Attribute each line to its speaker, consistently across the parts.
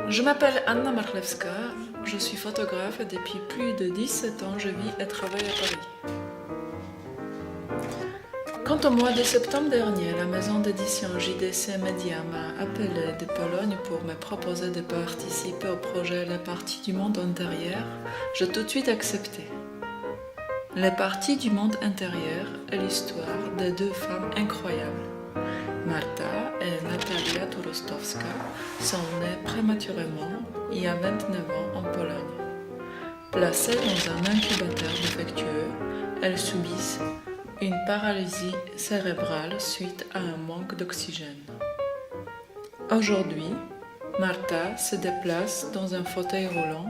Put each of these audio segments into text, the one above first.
Speaker 1: Je m'appelle Anna Marchlewska, je suis photographe et depuis plus de 17 ans je vis et travaille à Paris. Quand au mois de septembre dernier, la maison d'édition JDC Media m'a appelé de Pologne pour me proposer de participer au projet Les Parties du monde intérieur, j'ai tout de suite accepté. Les Parties du monde intérieur est l'histoire de deux femmes incroyables. Marta et Natalia Turostowska sont nées prématurément il y a 29 ans en Pologne. Placées dans un incubateur défectueux, elles subissent une paralysie cérébrale suite à un manque d'oxygène. Aujourd'hui, Marta se déplace dans un fauteuil roulant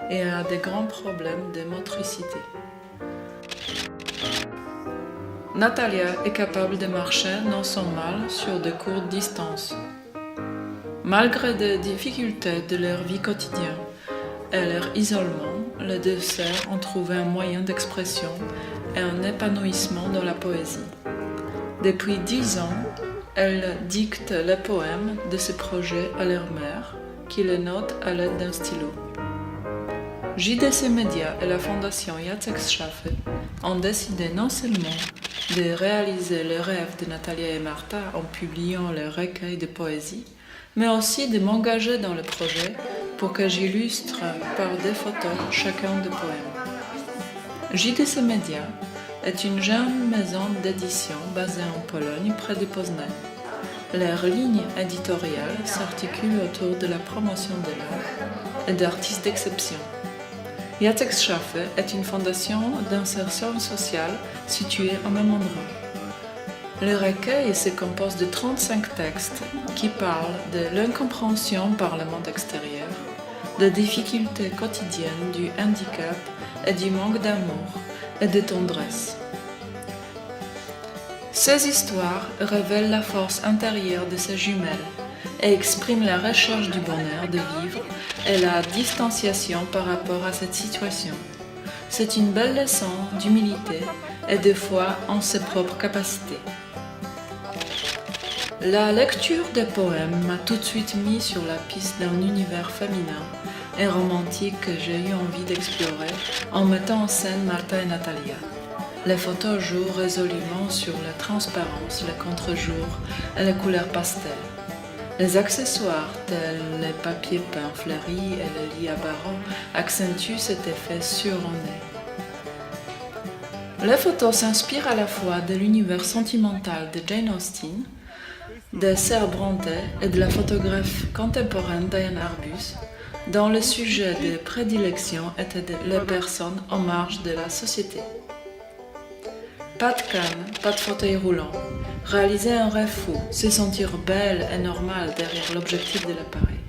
Speaker 1: et a des grands problèmes de motricité. Natalia est capable de marcher non sans mal sur de courtes distances. Malgré les difficultés de leur vie quotidienne et leur isolement, les deux sœurs ont trouvé un moyen d'expression et un épanouissement dans la poésie. Depuis 10 ans, elles dictent les poèmes de ce projet à leur mère, qui les note à l'aide d'un stylo. JDC Media et la fondation Jacek Schaffe ont décidé non seulement de réaliser le rêve de Natalia et Marta en publiant leur recueil de poésie, mais aussi de m'engager dans le projet pour que j'illustre par des photos chacun des poèmes. JDC Media est une jeune maison d'édition basée en Pologne près de Poznań. Leur ligne éditoriale s'articule autour de la promotion de l'art et d'artistes d'exception. Jacek Schaffe est une fondation d'insertion sociale située au même endroit. Le recueil se compose de 35 textes qui parlent de l'incompréhension par le monde extérieur, des difficultés quotidiennes, du handicap et du manque d'amour et de tendresse. Ces histoires révèlent la force intérieure de ces jumelles et expriment la recherche du bonheur de vivre et la distanciation par rapport à cette situation. C'est une belle leçon d'humilité et de foi en ses propres capacités. La lecture des poèmes m'a tout de suite mis sur la piste d'un univers féminin et romantique que j'ai eu envie d'explorer en mettant en scène Marta et Natalia. Les photos jouent résolument sur la transparence, le contre-jour et les couleurs pastel. Les accessoires tels les papiers peints fleuris et les lits à barreaux accentuent cet effet suranné. Les photos s'inspirent à la fois de l'univers sentimental de Jane Austen, de Sir Brontë et de la photographe contemporaine Diane Arbus, dont le sujet de prédilection était les personnes en marge de la société. Pas de canne, pas de fauteuil roulant. Réaliser un rêve fou, se sentir belle et normale derrière l'objectif de l'appareil.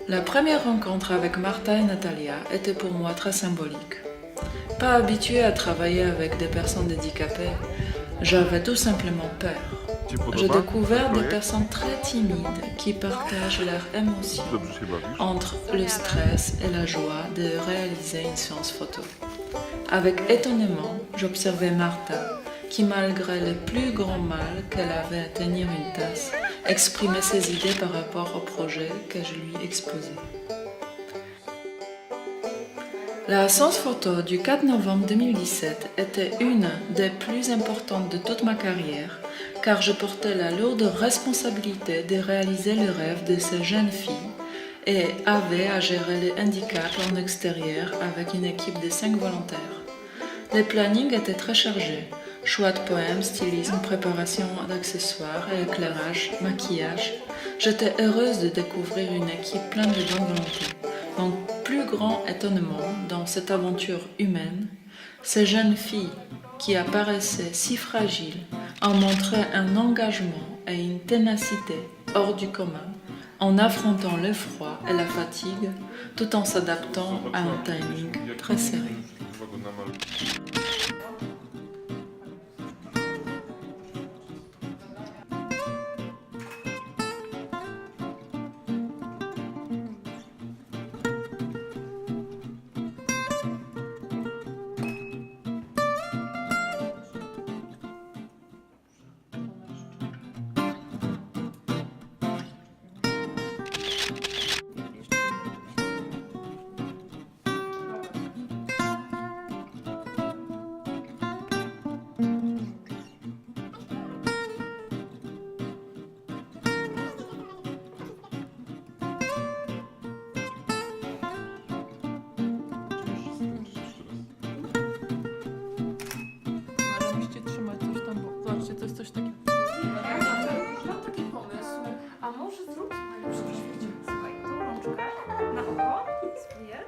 Speaker 1: La première rencontre avec Marta et Natalia était pour moi très symbolique. Pas habituée à travailler avec des personnes handicapées, j'avais tout simplement peur. J'ai découvert des personnes très timides qui partagent leurs émotions entre le stress et la joie de réaliser une séance photo. Avec étonnement, j'observais Marta, qui malgré le plus grand mal qu'elle avait à tenir une tasse, exprimait ses idées par rapport au projet que je lui exposais. La séance photo du 4 novembre 2017 était une des plus importantes de toute ma carrière, car je portais la lourde responsabilité de réaliser le rêve de ces jeunes filles et avait à gérer les handicaps en extérieur avec une équipe de 5 volontaires. Le planning était très chargé. Choix de poèmes, stylisme, préparation d'accessoires et éclairage, maquillage. J'étais heureuse de découvrir une équipe pleine de bonne volonté. Mon plus grand étonnement dans cette aventure humaine, ces jeunes filles qui apparaissaient si fragiles en montraient un engagement et une ténacité hors du commun en affrontant le froid et la fatigue tout en s'adaptant à un timing très serré.
Speaker 2: może zrób, słuchaj, żebyś wiedział. Słuchaj, tą rączkę na oko swoje.